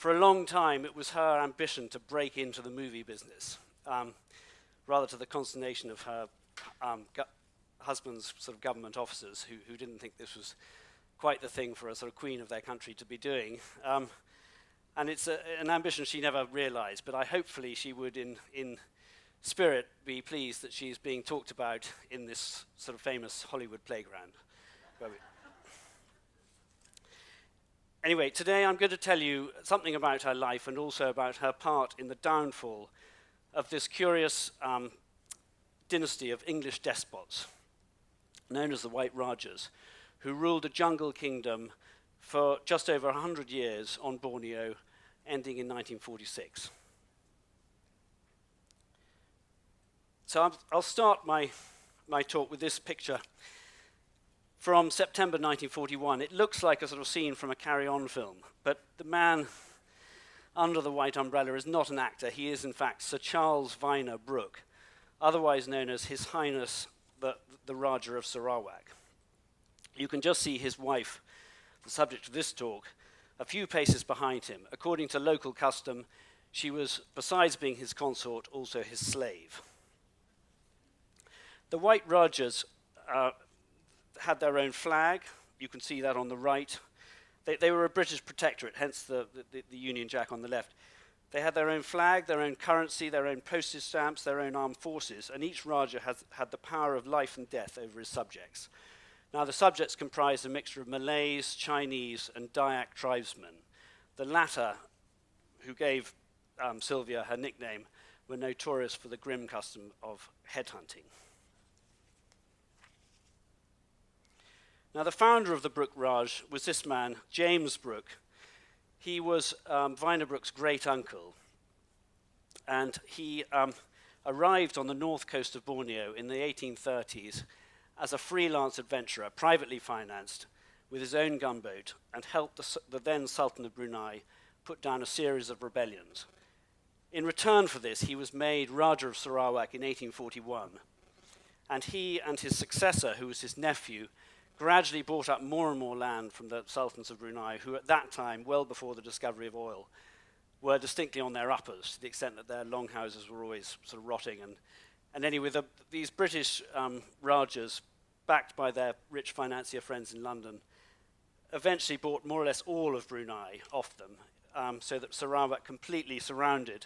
For a long time, it was her ambition to break into the movie business, rather to the consternation of her husband's sort of government officers who didn't think this was quite the thing for a sort of queen of their country to be doing. And it's an ambition she never realized, but hopefully she would in spirit be pleased that she's being talked about in this sort of famous Hollywood playground. Anyway, today I'm going to tell you something about her life and also about her part in the downfall of this curious dynasty of English despots, known as the White Rajahs, who ruled a jungle kingdom for just over 100 years on Borneo, ending in 1946. So I'll start my talk with this picture from September 1941. It looks like a sort of scene from a carry-on film, but the man under the white umbrella is not an actor. He is, in fact, Sir Charles Vyner Brooke, otherwise known as His Highness the Rajah of Sarawak. You can just see his wife, the subject of this talk, a few paces behind him. According to local custom, she was, besides being his consort, also his slave. The White Rajahs had their own flag. You can see that on the right. They were a British protectorate, hence the Union Jack on the left. They had their own flag, their own currency, their own postage stamps, their own armed forces, and each Rajah had the power of life and death over his subjects. Now, the subjects comprised a mixture of Malays, Chinese, and Dayak tribesmen. The latter, who gave Sylvia her nickname, were notorious for the grim custom of headhunting. Now, the founder of the Brooke Raj was this man, James Brooke. He was Vyner Brooke's great uncle, and he arrived on the north coast of Borneo in the 1830s as a freelance adventurer, privately financed, with his own gunboat, and helped the then Sultan of Brunei put down a series of rebellions. In return for this, he was made Rajah of Sarawak in 1841, and he and his successor, who was his nephew, gradually bought up more and more land from the Sultans of Brunei, who at that time, well before the discovery of oil, were distinctly on their uppers, to the extent that their longhouses were always sort of rotting. And anyway, these British Rajas, backed by their rich financier friends in London, eventually bought more or less all of Brunei off them, so that Sarawak completely surrounded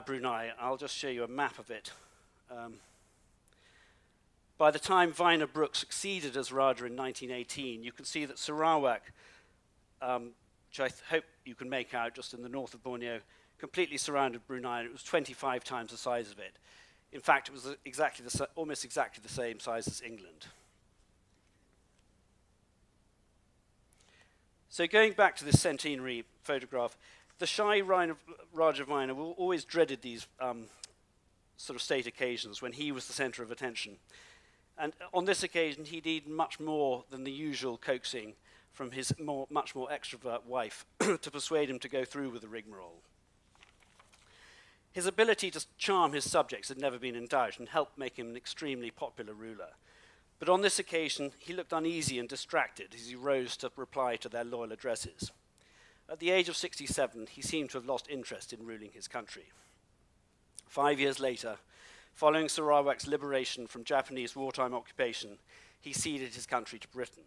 Brunei. I'll just show you a map of it. By the time Vyner Brooke succeeded as Rajah in 1918, you can see that Sarawak, which I hope you can make out just in the north of Borneo, completely surrounded Brunei, and it was 25 times the size of it. In fact, it was almost exactly the same size as England. So going back to this centenary photograph, the shy Rajah Vyner always dreaded these sort of state occasions when he was the center of attention. And on this occasion, he did much more than the usual coaxing from his much more extrovert wife to persuade him to go through with the rigmarole. His ability to charm his subjects had never been in doubt and helped make him an extremely popular ruler. But on this occasion, he looked uneasy and distracted as he rose to reply to their loyal addresses. At the age of 67, he seemed to have lost interest in ruling his country. 5 years later, following Sarawak's liberation from Japanese wartime occupation, he ceded his country to Britain.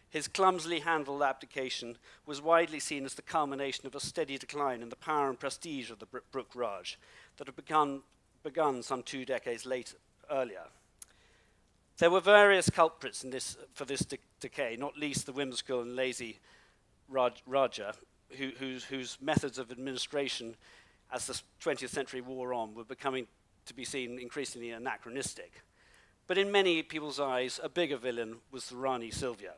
His clumsily handled abdication was widely seen as the culmination of a steady decline in the power and prestige of the Brooke Raj that had begun some 2 decades earlier. There were various culprits for this decay, not least the whimsical and lazy Rajah, whose methods of administration as the 20th century wore on were becoming to be seen increasingly anachronistic. But in many people's eyes, a bigger villain was the Ranee Sylvia,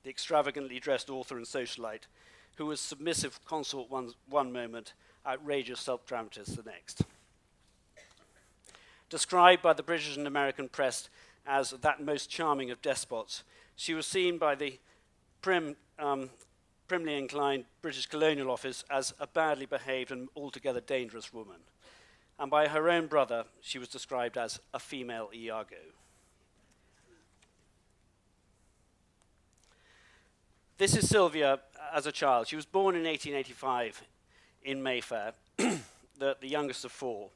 the extravagantly dressed author and socialite, who was submissive consort one moment, outrageous self-dramatist the next. Described by the British and American press as that most charming of despots, she was seen by the primly inclined British Colonial Office as a badly behaved and altogether dangerous woman. And by her own brother, she was described as a female Iago. This is Sylvia as a child. She was born in 1885 in Mayfair, the youngest of four.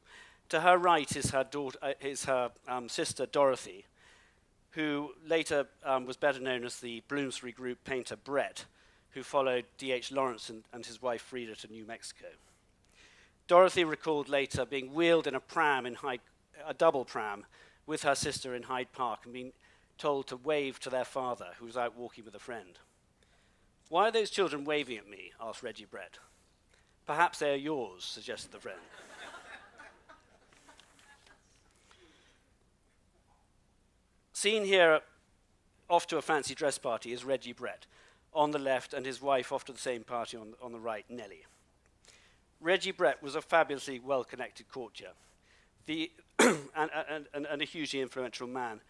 To her right is her sister Dorothy, who later was better known as the Bloomsbury Group painter Brett, who followed D.H. Lawrence and his wife Frida to New Mexico. Dorothy recalled later being wheeled in a double pram with her sister in Hyde Park and being told to wave to their father, who was out walking with a friend. "Why are those children waving at me?" asked Reggie Brett. "Perhaps they are yours," suggested the friend. Seen here off to a fancy dress party is Reggie Brett on the left, and his wife off to the same party on the right, Nellie. Reggie Brett was a fabulously well-connected courtier and a hugely influential man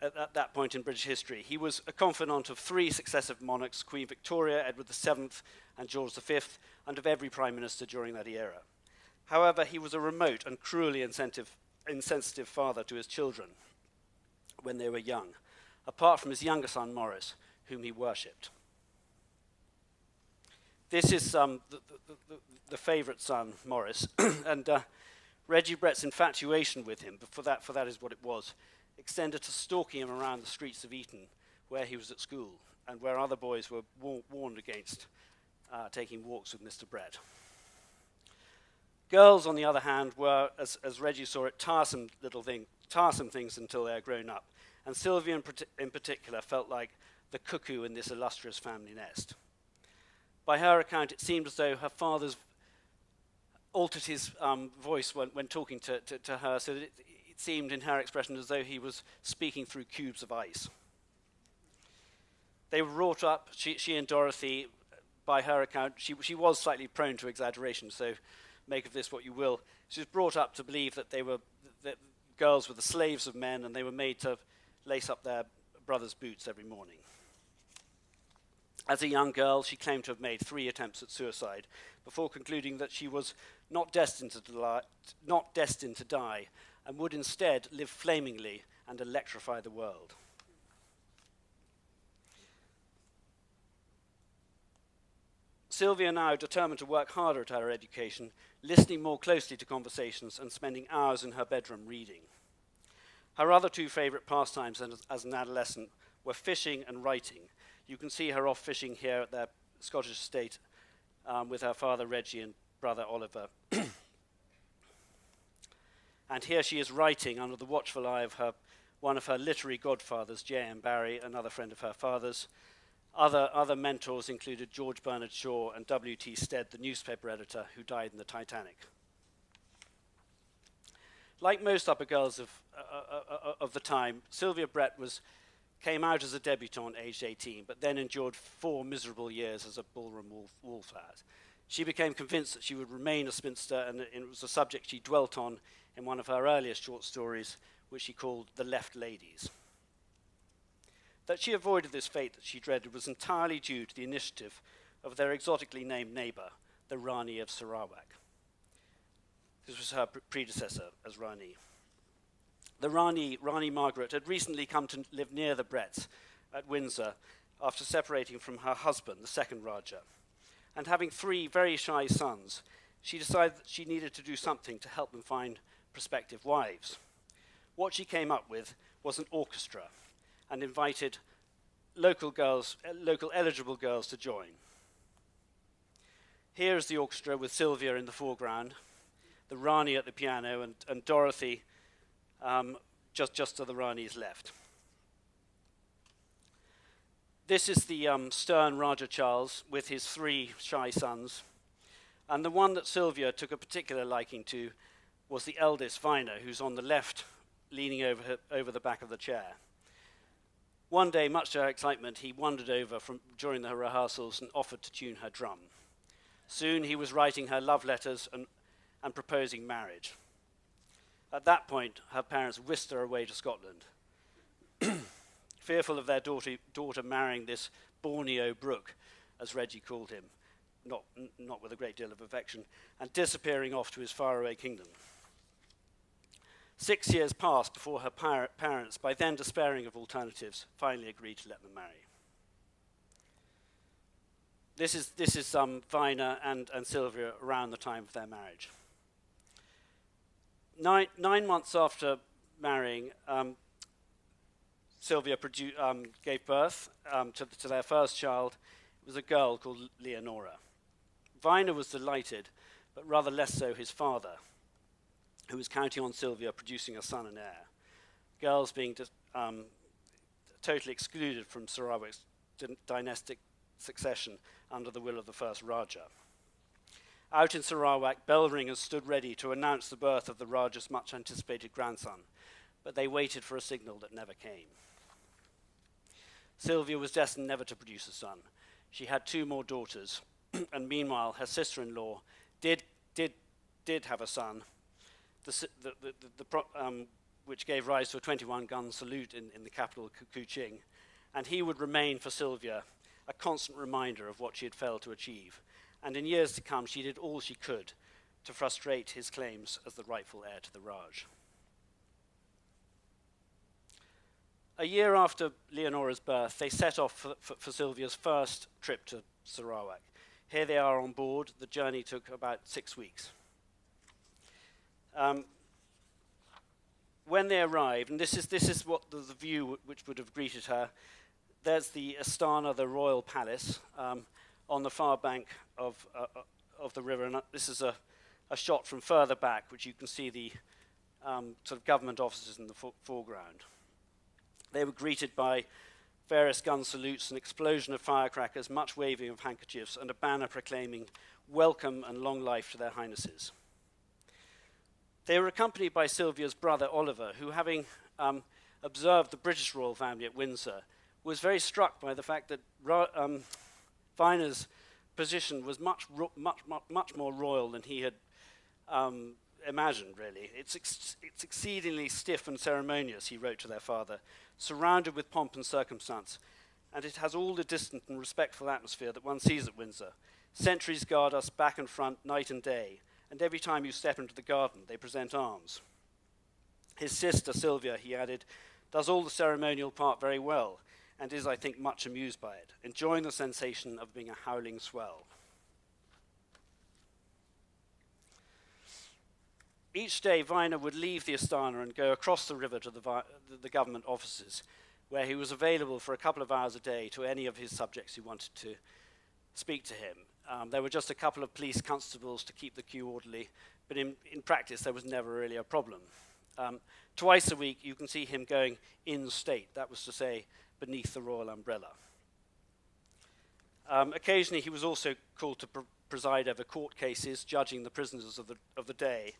at that point in British history. He was a confidant of three successive monarchs, Queen Victoria, Edward VII, and George V, and of every prime minister during that era. However, he was a remote and cruelly insensitive father to his children when they were young, apart from his younger son, Maurice, whom he worshipped. This is the favourite son, Maurice, and Reggie Brett's infatuation with him, for that is what it was, extended to stalking him around the streets of Eton, where he was at school, and where other boys were warned against taking walks with Mr. Brett. Girls, on the other hand, were, as Reggie saw it, tiresome things until they are grown up, and Sylvia in particular felt like the cuckoo in this illustrious family nest. By her account, it seemed as though her father's altered his voice when talking to her, so that it seemed, in her expression, as though he was speaking through cubes of ice. They were brought up, she and Dorothy, by her account, she was slightly prone to exaggeration, so make of this what you will. She was brought up to believe that that girls were the slaves of men, and they were made to lace up their brother's boots every morning. As a young girl, she claimed to have made 3 attempts at suicide before concluding that she was not destined to die, and would instead live flamingly and electrify the world. Sylvia now determined to work harder at her education, listening more closely to conversations and spending hours in her bedroom reading. Her other 2 favourite pastimes as an adolescent were fishing and writing. You can see her off fishing here at their Scottish estate with her father Reggie and brother Oliver. And here she is writing under the watchful eye of one of her literary godfathers, J.M. Barrie, another friend of her father's. Other mentors included George Bernard Shaw and W.T. Stead, the newspaper editor who died in the Titanic. Like most upper girls of the time, Sylvia Brett came out as a debutante aged 18, but then endured 4 miserable years as a ballroom wallflower. She became convinced that she would remain a spinster, and it was a subject she dwelt on in one of her earliest short stories, which she called The Left Ladies. That she avoided this fate that she dreaded was entirely due to the initiative of their exotically named neighbour, the Ranee of Sarawak. This was her predecessor as Ranee. The Ranee Margaret, had recently come to live near the Bretts at Windsor after separating from her husband, the second Rajah. And having 3 very shy sons, she decided that she needed to do something to help them find prospective wives. What she came up with was an orchestra and invited local eligible girls to join. Here is the orchestra with Sylvia in the foreground, the Ranee at the piano, and Dorothy just to the Ranee's left. This is the stern Rajah Charles with his 3 shy sons, and the one that Sylvia took a particular liking to was the eldest, Vyner, who's on the left, leaning over the back of the chair. One day, much to her excitement, he wandered over during the rehearsals and offered to tune her drum. Soon he was writing her love letters and proposing marriage. At that point, her parents whisked her away to Scotland, fearful of their daughter marrying this Borneo Brooke, as Reggie called him, not with a great deal of affection, and disappearing off to his faraway kingdom. 6 years passed before her parents, by then despairing of alternatives, finally agreed to let them marry. This is Vyner and Sylvia around the time of their marriage. 9 months after marrying, Sylvia gave birth to their first child. It was a girl called Leonora. Vyner was delighted, but rather less so his father, who was counting on Sylvia producing a son and heir, girls being totally excluded from Sarawak's dynastic succession under the will of the first Rajah. Out in Sarawak, bell ringers stood ready to announce the birth of the Rajah's much-anticipated grandson, but they waited for a signal that never came. Sylvia was destined never to produce a son. She had 2 more daughters, and meanwhile her sister-in-law did have a son, which gave rise to a 21-gun salute in the capital, Kuching, and he would remain for Sylvia a constant reminder of what she had failed to achieve. And in years to come, she did all she could to frustrate his claims as the rightful heir to the Raj. A year after Leonora's birth, they set off for Sylvia's first trip to Sarawak. Here they are on board. The journey took about 6 weeks. When they arrived, and this is what the view which would have greeted her. There's the Astana, the royal palace, on the far bank of the river, and this is a shot from further back, which you can see the sort of government offices in the foreground. They were greeted by various gun salutes, an explosion of firecrackers, much waving of handkerchiefs, and a banner proclaiming welcome and long life to their highnesses. They were accompanied by Sylvia's brother Oliver, who, having observed the British royal family at Windsor, was very struck by the fact that Vyner's position was much more royal than he had imagined, really. It's exceedingly stiff and ceremonious, he wrote to their father, surrounded with pomp and circumstance, and it has all the distant and respectful atmosphere that one sees at Windsor. Sentries guard us back and front, night and day, and every time you step into the garden, they present arms. His sister, Sylvia, he added, does all the ceremonial part very well, and is, I think, much amused by it, enjoying the sensation of being a howling swell. Each day, Vyner would leave the Astana and go across the river to the government offices, where he was available for a couple of hours a day to any of his subjects who wanted to speak to him. There were just a couple of police constables to keep the queue orderly, but in practice, there was never really a problem. Twice a week, you can see him going in state, that was to say, beneath the royal umbrella. Occasionally, he was also called to preside over court cases, judging the prisoners of the day,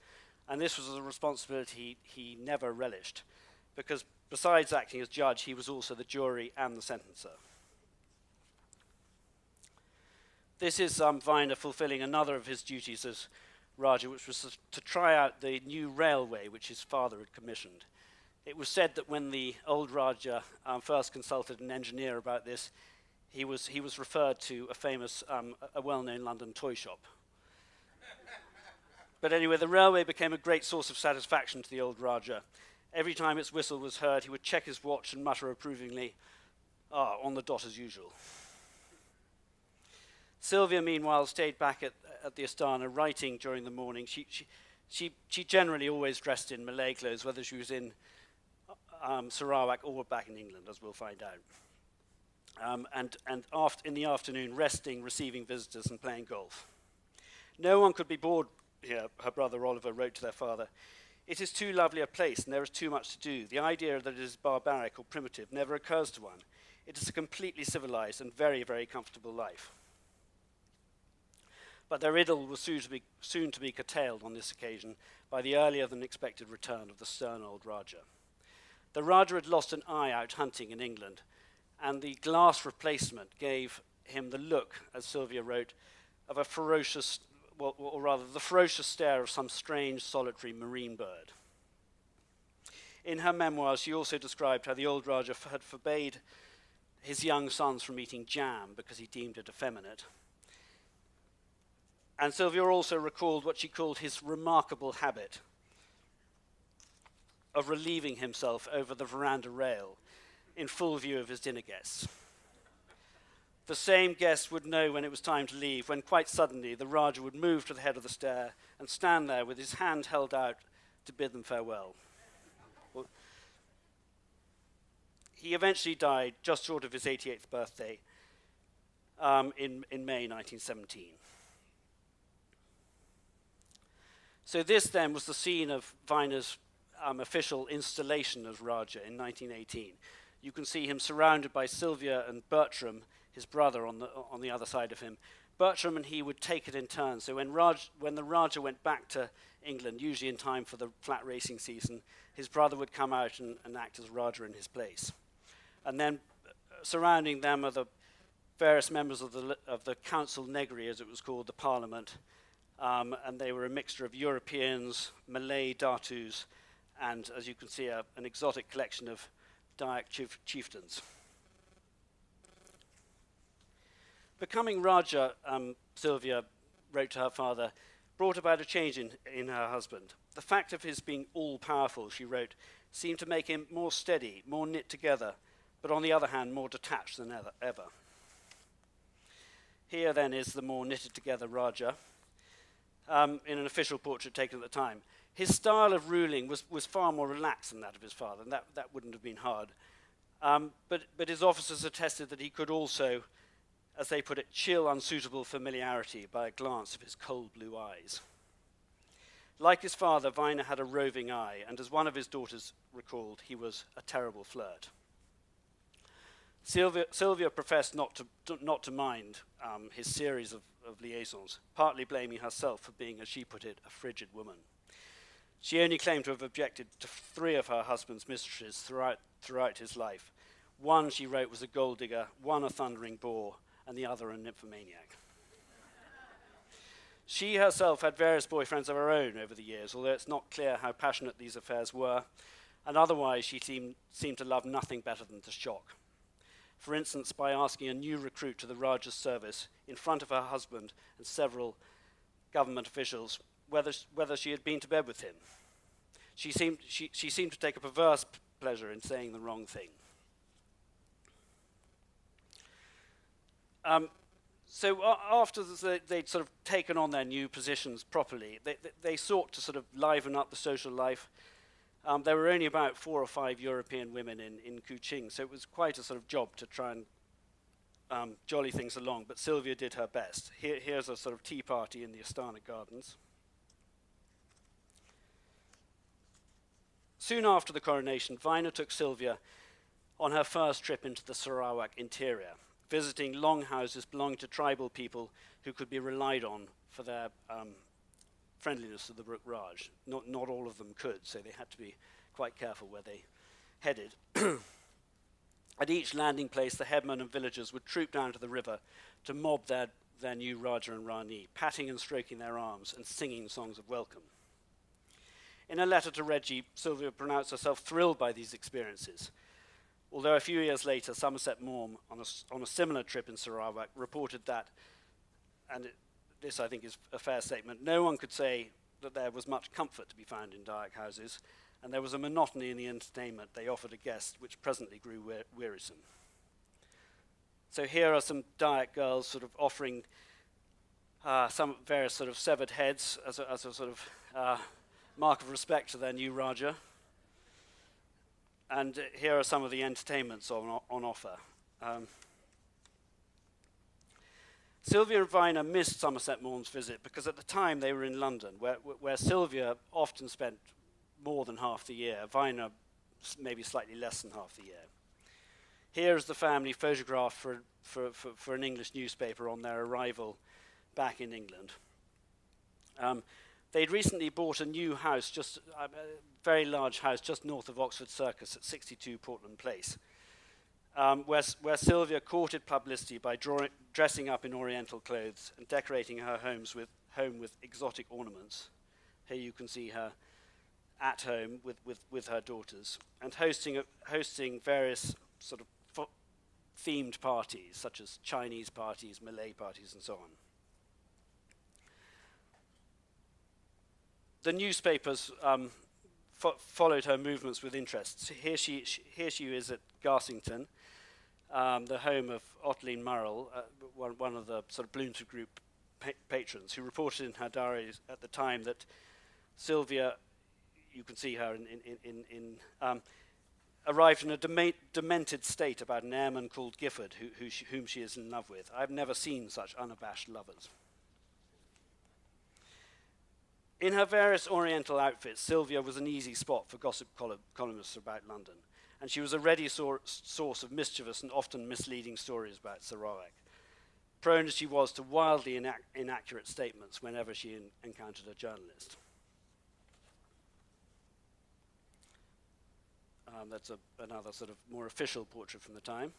and this was a responsibility he never relished, because besides acting as judge, he was also the jury and the sentencer. This is Vyner fulfilling another of his duties as Rajah, which was to try out the new railway which his father had commissioned. It was said that when the old Rajah first consulted an engineer about this, he was referred to a famous, a well-known London toy shop. But anyway, the railway became a great source of satisfaction to the old Rajah. Every time its whistle was heard, he would check his watch and mutter approvingly, on the dot as usual. Sylvia, meanwhile, stayed back at the Astana, writing during the morning. She generally always dressed in Malay clothes, whether she was in Sarawak or back in England, as we'll find out. In the afternoon, resting, receiving visitors, and playing golf. No one could be bored here, her brother Oliver wrote to their father. It is too lovely a place, and there is too much to do. The idea that it is barbaric or primitive never occurs to one. It is a completely civilized and very, very comfortable life. But their idyll was soon to be curtailed on this occasion by the earlier than expected return of the stern old Rajah. The Rajah had lost an eye out hunting in England, and the glass replacement gave him the look, as Sylvia wrote, of a ferocious, or rather the ferocious stare of some strange solitary marine bird. In her memoirs, she also described how the old Rajah had forbade his young sons from eating jam because he deemed it effeminate. And Sylvia also recalled what she called his remarkable habit of relieving himself over the veranda rail in full view of his dinner guests. The same guest would know when it was time to leave, when quite suddenly the Rajah would move to the head of the stair and stand there with his hand held out to bid them farewell. Well, he eventually died just short of his 88th birthday in May 1917. So this then was the scene of Vyner's official installation as Rajah in 1918. You can see him surrounded by Sylvia and Bertram, his brother, on the other side of him. Bertram and he would take it in turn. So when the Rajah went back to England, usually in time for the flat racing season, his brother would come out and act as Rajah in his place. And then surrounding them are the various members of the Council Negri, as it was called, the Parliament, and they were a mixture of Europeans, Malay Datus, and, as you can see, an exotic collection of Dayak chieftains. Becoming Rajah, Sylvia wrote to her father, brought about a change in her husband. The fact of his being all-powerful, she wrote, seemed to make him more steady, more knit together, but on the other hand, more detached than ever. Here, then, is the more knitted-together Rajah, in an official portrait taken at the time. His style of ruling was far more relaxed than that of his father, and that wouldn't have been hard. But his officers attested that he could also, as they put it, chill unsuitable familiarity by a glance of his cold blue eyes. Like his father, Vyner had a roving eye, and as one of his daughters recalled, he was a terrible flirt. Sylvia professed not to mind his series of liaisons, partly blaming herself for being, as she put it, a frigid woman. She only claimed to have objected to 3 of her husband's mistresses throughout his life. One, she wrote, was a gold digger, one a thundering bore, and the other a nymphomaniac. She herself had various boyfriends of her own over the years, although it's not clear how passionate these affairs were, and otherwise she seemed to love nothing better than to shock. For instance, by asking a new recruit to the Rajah's service in front of her husband and several government officials whether she had been to bed with him. She seemed to take a perverse pleasure in saying the wrong thing. So after they'd sort of taken on their new positions properly, they sought to sort of liven up the social life. There were only about 4 or 5 European women in Kuching, so it was quite a sort of job to try and jolly things along, but Sylvia did her best. Here's a sort of tea party in the Astana Gardens. Soon after the coronation, Vyner took Sylvia on her first trip into the Sarawak interior, visiting longhouses belonging to tribal people who could be relied on for their friendliness to the Brooke Raj. Not all of them could, so they had to be quite careful where they headed. At each landing place, the headmen and villagers would troop down to the river to mob their new Rajah and Ranee, patting and stroking their arms and singing songs of welcome. In a letter to Reggie, Sylvia pronounced herself thrilled by these experiences, although a few years later, Somerset Maugham, on a similar trip in Sarawak, reported that, and this I think is a fair statement, no one could say that there was much comfort to be found in Dayak houses, and there was a monotony in the entertainment they offered a guest which presently grew wearisome. So here are some Dayak girls sort of offering some various sort of severed heads as a sort of mark of respect to their new Rajah. And here are some of the entertainments on offer. Sylvia and Vyner missed Somerset Maugham's visit because at the time they were in London, where Sylvia often spent more than half the year, Vyner maybe slightly less than half the year. Here is the family photographed for an English newspaper on their arrival back in England. They'd recently bought a new house, a very large house, just north of Oxford Circus at 62 Portland Place, where Sylvia courted publicity by dressing up in Oriental clothes and decorating her home with exotic ornaments. Here you can see her at home with her daughters, and hosting various sort of themed parties, such as Chinese parties, Malay parties, and so on. The newspapers followed her movements with interest. So here she is at Garsington, the home of Ottoline Murrell, one of the sort of Bloomsbury Group patrons, who reported in her diaries at the time that Sylvia, you can see her arrived in a demented state about an airman called Gifford, whom she is in love with. I've never seen such unabashed lovers. In her various Oriental outfits, Sylvia was an easy spot for gossip columnists about London, and she was a ready source of mischievous and often misleading stories about Sarawak, prone as she was to wildly inaccurate statements whenever she encountered a journalist. That's another sort of more official portrait from the time.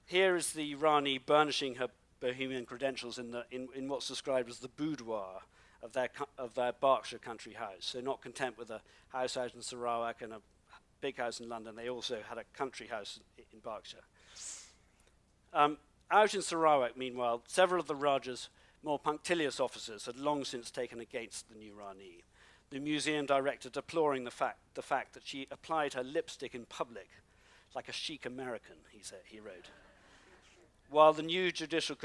Here is the Ranee burnishing her Bohemian credentials in what's described as the boudoir of their Berkshire country house. So not content with a house out in Sarawak and a big house in London, they also had a country house in Berkshire. Out in Sarawak, meanwhile, several of the Rajah's more punctilious officers had long since taken against the new Ranee, the museum director deploring the fact that she applied her lipstick in public like a chic American, he wrote. While the new judicial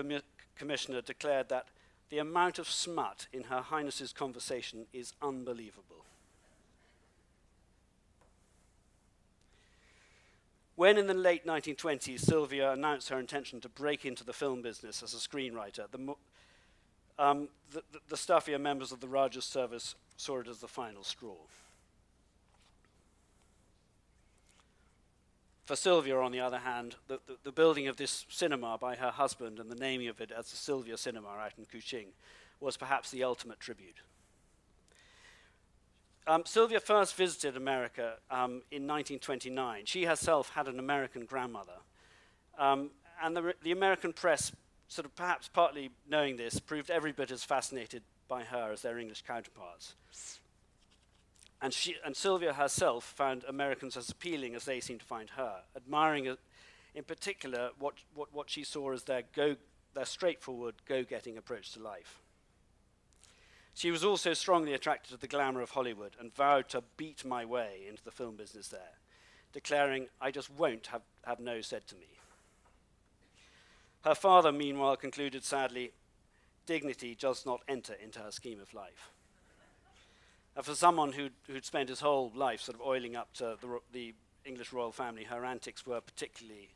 commissioner declared that the amount of smut in Her Highness's conversation is unbelievable. When in the late 1920s, Sylvia announced her intention to break into the film business as a screenwriter, the stuffier members of the Rajah's service saw it as the final straw. For Sylvia, on the other hand, the building of this cinema by her husband and the naming of it as the Sylvia Cinema out in Kuching was perhaps the ultimate tribute. Sylvia first visited America in 1929. She herself had an American grandmother. And the American press, sort of perhaps partly knowing this, proved every bit as fascinated by her as their English counterparts. And Sylvia herself found Americans as appealing as they seemed to find her, admiring in particular what she saw as their straightforward, go-getting approach to life. She was also strongly attracted to the glamour of Hollywood and vowed to beat my way into the film business there, declaring, "I just won't have no said to me." Her father, meanwhile, concluded sadly, dignity does not enter into her scheme of life. And for someone who'd spent his whole life sort of oiling up to the English royal family, her antics were particularly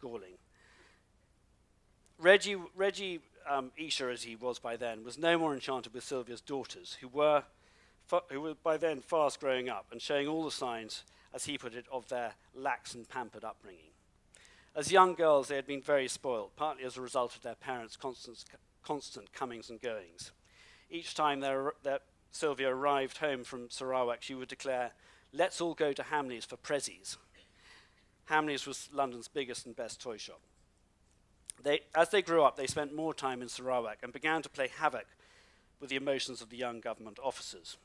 galling. Reggie Esher, as he was by then, was no more enchanted with Sylvia's daughters, who were by then fast growing up and showing all the signs, as he put it, of their lax and pampered upbringing. As young girls, they had been very spoiled, partly as a result of their parents' constant comings and goings. Each time that Sylvia arrived home from Sarawak, she would declare, "Let's all go to Hamley's for prezzies." Hamley's was London's biggest and best toy shop. As they grew up, they spent more time in Sarawak and began to play havoc with the emotions of the young government officers,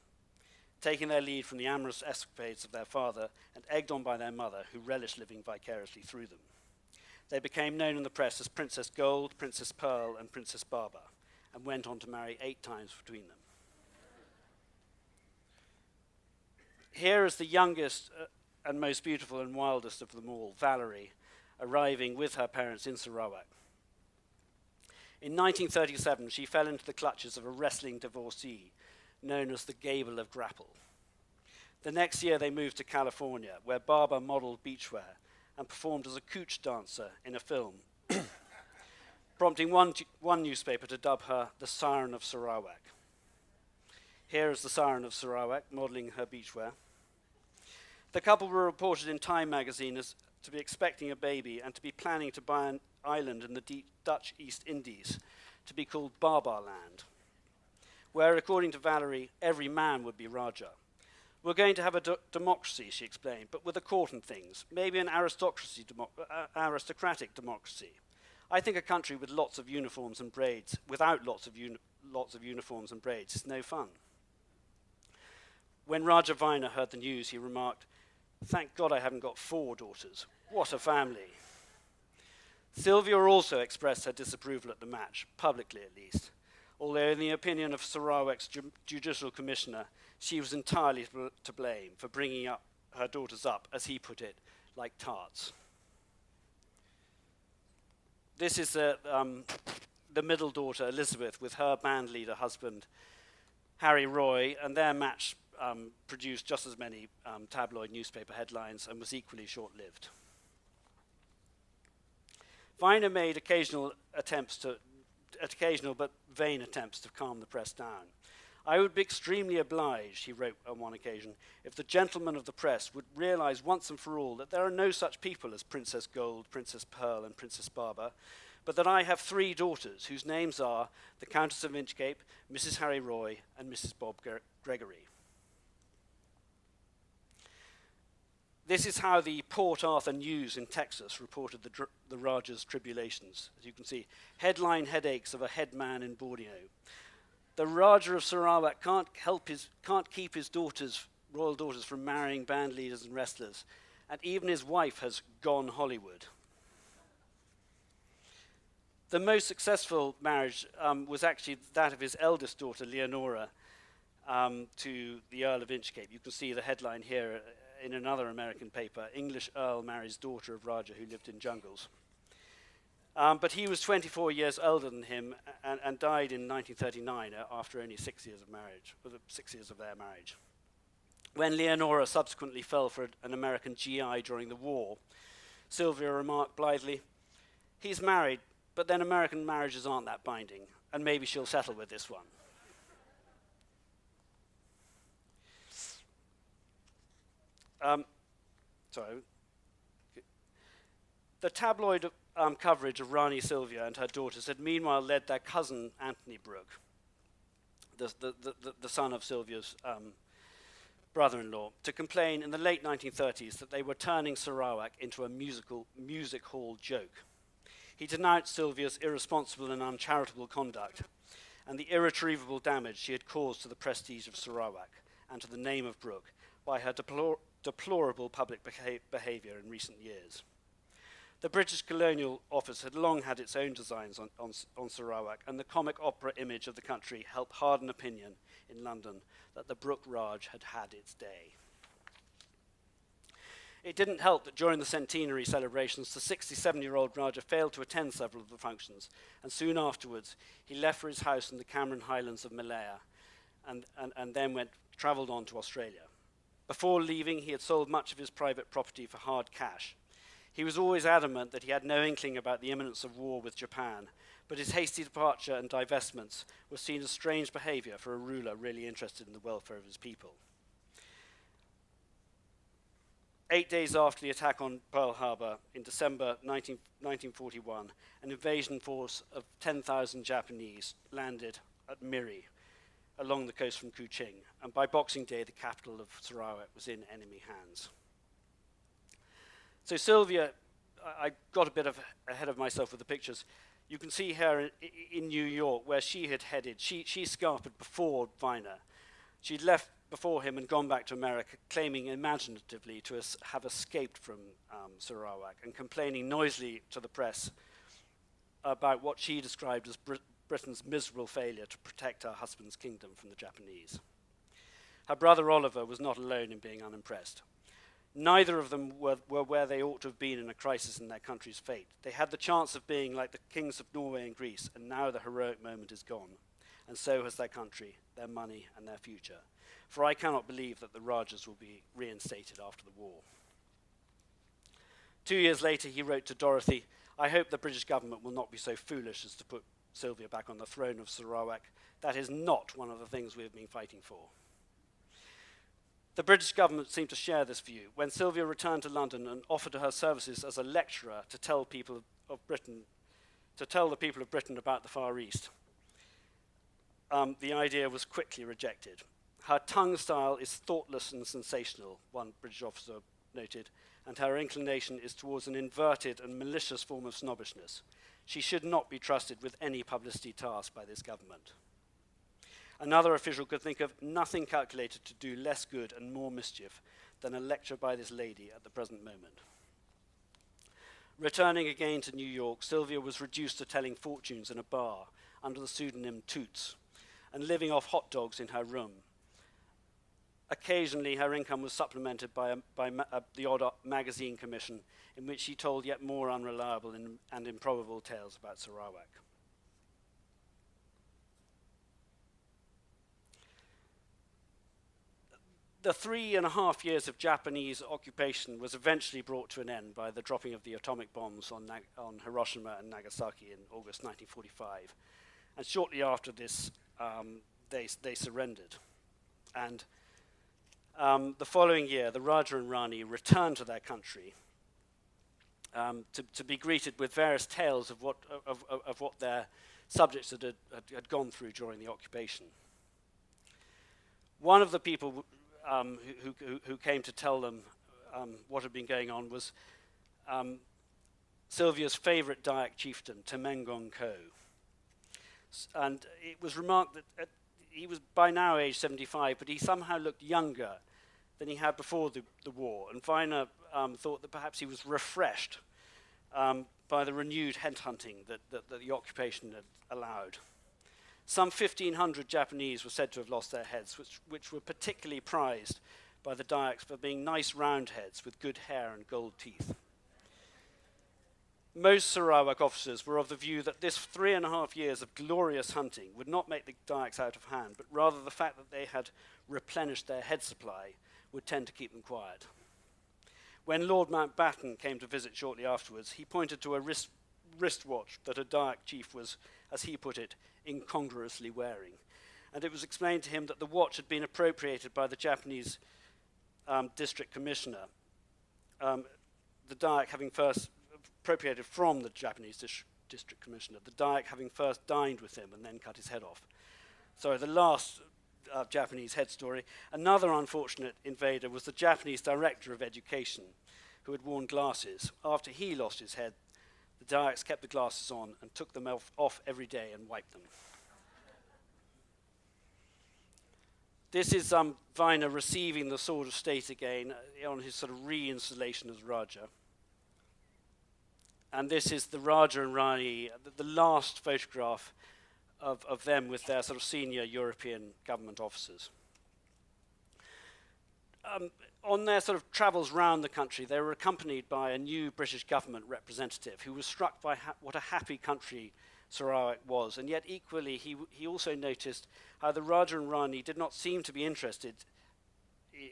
taking their lead from the amorous escapades of their father and egged on by their mother, who relished living vicariously through them. They became known in the press as Princess Gold, Princess Pearl, and Princess Barbara, and went on to marry 8 times between them. Here is the youngest and most beautiful and wildest of them all, Valerie, arriving with her parents in Sarawak. In 1937, she fell into the clutches of a wrestling divorcee known as the Gable of Grapple. The next year, they moved to California, where Barbara modeled beachwear and performed as a couch dancer in a film, prompting one newspaper to dub her the Siren of Sarawak. Here is the Siren of Sarawak, modeling her beachwear. The couple were reported in Time magazine as to be expecting a baby and to be planning to buy an island in the Dutch East Indies to be called Barbar Land, where, according to Valerie, every man would be Rajah. "We're going to have a democracy," she explained, "but with a court and things, maybe an aristocratic democracy. I think a country with lots of uniforms and braids, without lots of uniforms and braids, is no fun." When Sir Vyner heard the news, he remarked, "Thank God I haven't got 4 daughters. What a family." Sylvia also expressed her disapproval at the match, publicly at least, although in the opinion of Sarawak's judicial commissioner, she was entirely to blame for bringing up her daughters up, as he put it, like tarts. This is the middle daughter, Elizabeth, with her band leader husband, Harry Roy, and their match produced just as many tabloid newspaper headlines and was equally short-lived. Vyner made occasional but vain attempts to calm the press down. I would be extremely obliged, he wrote on one occasion, if the gentlemen of the press would realize once and for all that there are no such people as Princess Gold, Princess Pearl, and Princess Barbara, but that I have 3 daughters whose names are the Countess of Inchcape, Mrs. Harry Roy, and Mrs. Bob Gregory. This is how the Port Arthur News in Texas reported the Rajah's tribulations. As you can see, headline headaches of a headman in Borneo. The Rajah of Sarawak can't keep his royal daughters from marrying band leaders and wrestlers, and even his wife has gone Hollywood. The most successful marriage was actually that of his eldest daughter, Leonora, to the Earl of Inchcape. You can see the headline here in another American paper, English Earl marries daughter of Rajah who lived in jungles. But he was 24 years older than him and died in 1939 after only 6 years of marriage, 6 years of their marriage. When Leonora subsequently fell for an American GI during the war, Sylvia remarked blithely, "He's married, but then American marriages aren't that binding, and maybe she'll settle with this one." The tabloid coverage of Ranee Sylvia and her daughters had meanwhile led their cousin Anthony Brooke, the son of Sylvia's brother-in-law, to complain in the late 1930s that they were turning Sarawak into a music hall joke. He denounced Sylvia's irresponsible and uncharitable conduct and the irretrievable damage she had caused to the prestige of Sarawak and to the name of Brooke by her deplorable public behaviour in recent years. The British Colonial Office had long had its own designs on Sarawak, and the comic opera image of the country helped harden opinion in London that the Brooke Raj had had its day. It didn't help that during the centenary celebrations, the 67-year-old Rajah failed to attend several of the functions, and soon afterwards he left for his house in the Cameron Highlands of Malaya and then travelled on to Australia. Before leaving, he had sold much of his private property for hard cash. He was always adamant that he had no inkling about the imminence of war with Japan, but his hasty departure and divestments were seen as strange behaviour for a ruler really interested in the welfare of his people. 8 days after the attack on Pearl Harbor in December 1941, an invasion force of 10,000 Japanese landed at Miri, along the coast from Kuching, and by Boxing Day, the capital of Sarawak was in enemy hands. So Sylvia, I got a bit ahead of myself with the pictures. You can see her in New York, where she had headed. She scarpered before Vyner. She'd left before him and gone back to America, claiming imaginatively to have escaped from Sarawak and complaining noisily to the press about what she described as Britain's miserable failure to protect her husband's kingdom from the Japanese. Her brother Oliver was not alone in being unimpressed. Neither of them were where they ought to have been in a crisis in their country's fate. They had the chance of being like the kings of Norway and Greece, and now the heroic moment is gone. And so has their country, their money, and their future. For I cannot believe that the Rajas will be reinstated after the war. 2 years later, he wrote to Dorothy, "I hope the British government will not be so foolish as to put Sylvia back on the throne of Sarawak. That is not one of the things we have been fighting for." The British government seemed to share this view. When Sylvia returned to London and offered her services as a lecturer to tell the people of Britain about the Far East, the idea was quickly rejected. Her tongue style is thoughtless and sensational, one British officer noted, and her inclination is towards an inverted and malicious form of snobbishness. She should not be trusted with any publicity task by this government. Another official could think of nothing calculated to do less good and more mischief than a lecture by this lady at the present moment. Returning again to New York, Sylvia was reduced to telling fortunes in a bar under the pseudonym Toots and living off hot dogs in her room. Occasionally, her income was supplemented by the odd magazine commission, in which she told yet more unreliable and improbable tales about Sarawak. The 3.5 years of Japanese occupation was eventually brought to an end by the dropping of the atomic bombs on Hiroshima and Nagasaki in August 1945. And shortly after this, they surrendered. And the following year, the Rajah and Ranee returned to their country to be greeted with various tales of what their subjects had gone through during the occupation. One of the people who came to tell them what had been going on was Sylvia's favourite Dayak chieftain, Temengong Ko. And it was remarked that he was by now aged 75, but he somehow looked younger than he had before the war. And Vyner thought that perhaps he was refreshed by the renewed headhunting that the occupation had allowed. Some 1,500 Japanese were said to have lost their heads, which were particularly prized by the Dayaks for being nice round heads with good hair and gold teeth. Most Sarawak officers were of the view that this 3.5 years of glorious hunting would not make the Dayaks out of hand, but rather the fact that they had replenished their head supply would tend to keep them quiet. When Lord Mountbatten came to visit shortly afterwards, he pointed to a wristwatch that a Dayak chief was, as he put it, incongruously wearing. And it was explained to him that the watch had been appropriated by the Japanese district commissioner, the Dayak having first appropriated from the Japanese district commissioner, the Dayak having first dined with him and then cut his head off. So the last Japanese head story. Another unfortunate invader was the Japanese director of education, who had worn glasses. After he lost his head, the Dayaks kept the glasses on and took them off every day and wiped them. This is Vyner receiving the sword of state again on his sort of reinstallation as Rajah. And this is the Rajah and Ranee, the last photograph of them with their sort of senior European government officers. On their sort of travels round the country, they were accompanied by a new British government representative who was struck by what a happy country Sarawak was, and yet equally he also noticed how the Rajah and Ranee did not seem to be interested,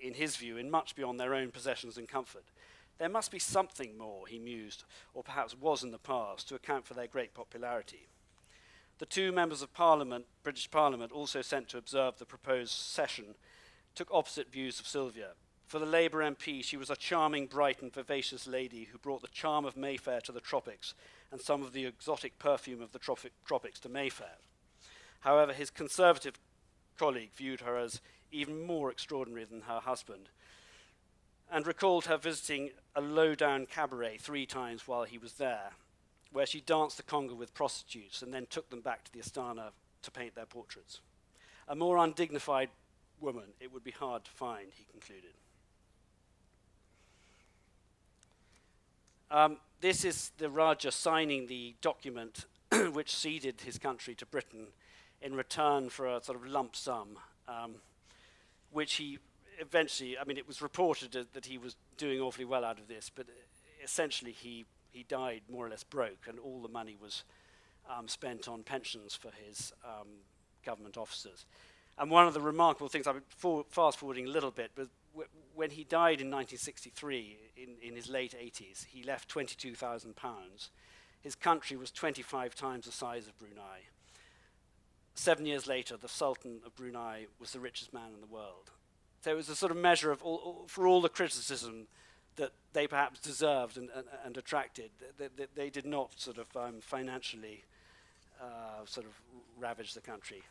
in his view, in much beyond their own possessions and comfort. There must be something more, he mused, or perhaps was in the past, to account for their great popularity. The two members of Parliament, British Parliament, also sent to observe the proposed session, took opposite views of Sylvia. For the Labour MP, she was a charming, bright and vivacious lady who brought the charm of Mayfair to the tropics and some of the exotic perfume of the tropics to Mayfair. However, his Conservative colleague viewed her as even more extraordinary than her husband and recalled her visiting a low-down cabaret 3 times while he was there, where she danced the conga with prostitutes and then took them back to the Astana to paint their portraits. A more undignified woman it would be hard to find, he concluded. This is the Rajah signing the document which ceded his country to Britain in return for a sort of lump sum, which he eventually, I mean, it was reported that he was doing awfully well out of this, but essentially he died more or less broke, and all the money was spent on pensions for his government officers. And one of the remarkable things, I'm fast-forwarding a little bit, but when he died in 1963, in his late 80s, he left £22,000. His country was 25 times the size of Brunei. 7 years later, the Sultan of Brunei was the richest man in the world. So it was a sort of measure of, for all the criticism that they perhaps deserved and attracted, they did not sort of financially sort of ravage the country.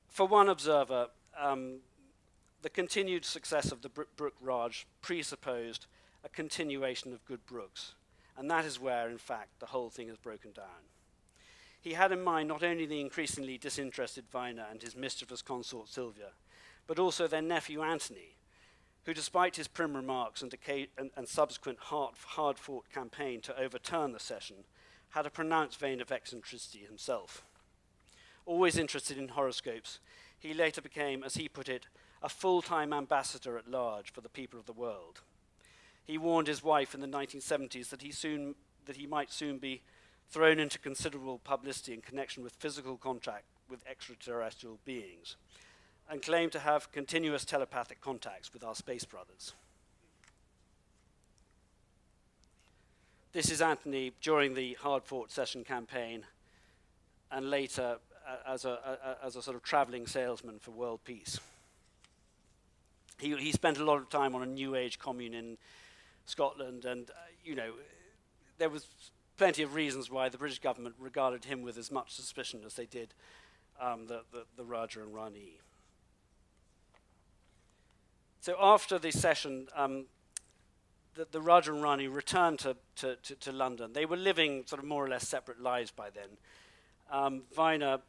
For one observer, the continued success of the Brooke Raj presupposed a continuation of good Brookes, and that is where, in fact, the whole thing has broken down. He had in mind not only the increasingly disinterested Vyner and his mischievous consort Sylvia, but also their nephew Anthony, who, despite his prim remarks and subsequent hard-fought campaign to overturn the session, had a pronounced vein of eccentricity himself. Always interested in horoscopes, he later became, as he put it, a full-time ambassador at large for the people of the world. He warned his wife in the 1970s that he might soon be thrown into considerable publicity in connection with physical contact with extraterrestrial beings, and claimed to have continuous telepathic contacts with our space brothers. This is Anthony during the hard-fought Session campaign, and later as a sort of traveling salesman for world peace. He spent a lot of time on a New Age commune in Scotland, and there was plenty of reasons why the British government regarded him with as much suspicion as they did the Rajah and Ranee. So after the session, the Rajah and Ranee returned to London. They were living sort of more or less separate lives by then. Vyner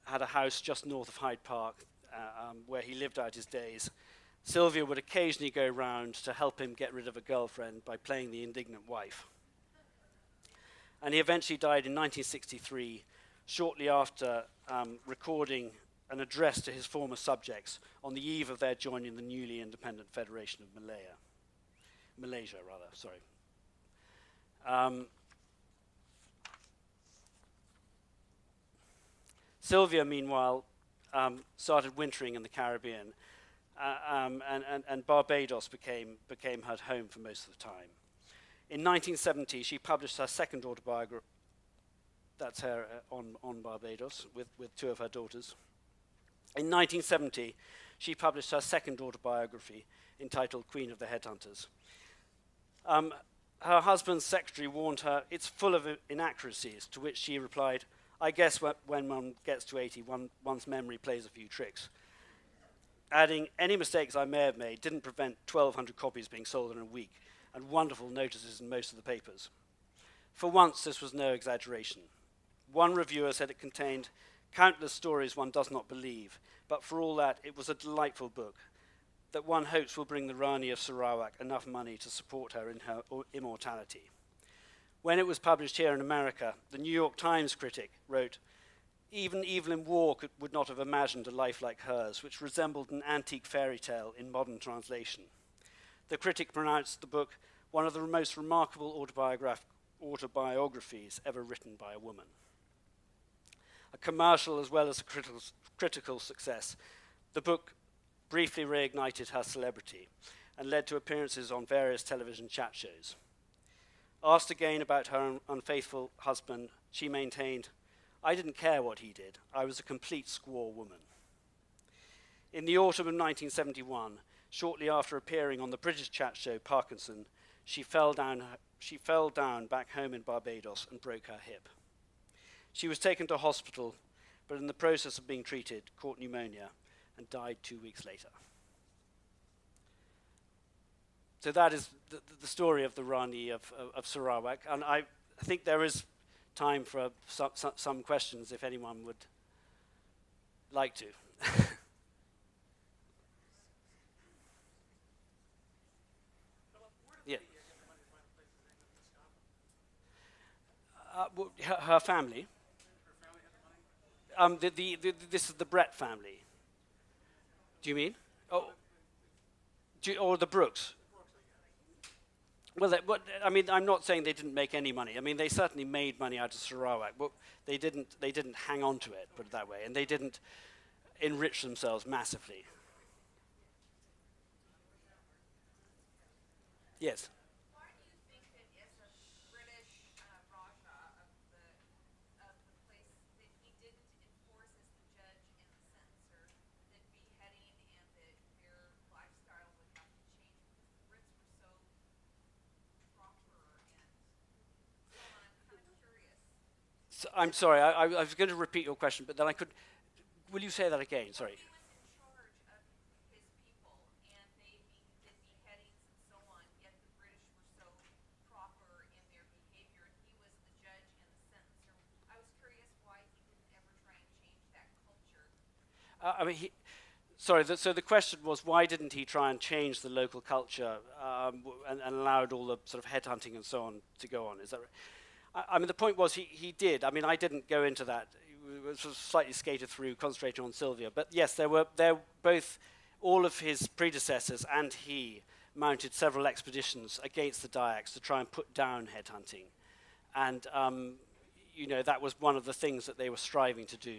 had a house just north of Hyde Park where he lived out his days. Sylvia would occasionally go round to help him get rid of a girlfriend by playing the indignant wife. And he eventually died in 1963, shortly after recording an address to his former subjects on the eve of their joining the newly independent Federation of Malaysia. Sylvia, meanwhile, started wintering in the Caribbean, and Barbados became her home for most of the time. In 1970, she published her second autobiography. That's her on Barbados with two of her daughters. In 1970, she published her second autobiography entitled Queen of the Headhunters. Her husband's secretary warned her, "It's full of inaccuracies," to which she replied, "I guess when one gets to 80, one's memory plays a few tricks." Adding, "Any mistakes I may have made didn't prevent 1,200 copies being sold in a week, and wonderful notices in most of the papers." For once, this was no exaggeration. One reviewer said it contained countless stories one does not believe, but for all that, it was a delightful book that one hopes will bring the Ranee of Sarawak enough money to support her in her immortality. When it was published here in America, the New York Times critic wrote, "Even Evelyn Waugh would not have imagined a life like hers, which resembled an antique fairy tale in modern translation." The critic pronounced the book one of the most remarkable autobiographies ever written by a woman. A commercial as well as a critical success, the book briefly reignited her celebrity and led to appearances on various television chat shows. Asked again about her unfaithful husband, she maintained, "I didn't care what he did. I was a complete squaw woman." In the autumn of 1971, shortly after appearing on the British chat show Parkinson, she fell down back home in Barbados and broke her hip. She was taken to hospital, but in the process of being treated, caught pneumonia and died 2 weeks later. So that is the story of the Ranee of Sarawak, and I think there is time for some questions if anyone would like to. Yeah. Her family. This is the Brett family. Do you mean? Oh, or the Brookes? Well, I'm not saying they didn't make any money. I mean, they certainly made money out of Sarawak, but they didn't hang on to it, put it that way, and they didn't enrich themselves massively. Yes. Why do you think that as a British Rajah of the place that he didn't enforce as the judge and the sentencer that beheading and that their lifestyle would have to change because the Brits were so proper and so on? I'm kind of curious. So, I'm sorry, I was going to repeat your question, but then I could. Will you say that again? Sorry. He was in charge of his people and they did beheadings and so on, yet the British were so proper in their behavior and he was the judge and the sentencer. I was curious why he didn't ever try and change that culture. So the question was, why didn't he try and change the local culture and allowed all the sort of headhunting and so on to go on? Is that right? I mean, the point was he did. I mean, I didn't go into that. sort of slightly skated through, concentrating on Sylvia. But yes, there both, all of his predecessors and he mounted several expeditions against the Dyaks to try and put down headhunting. And, that was one of the things that they were striving to do.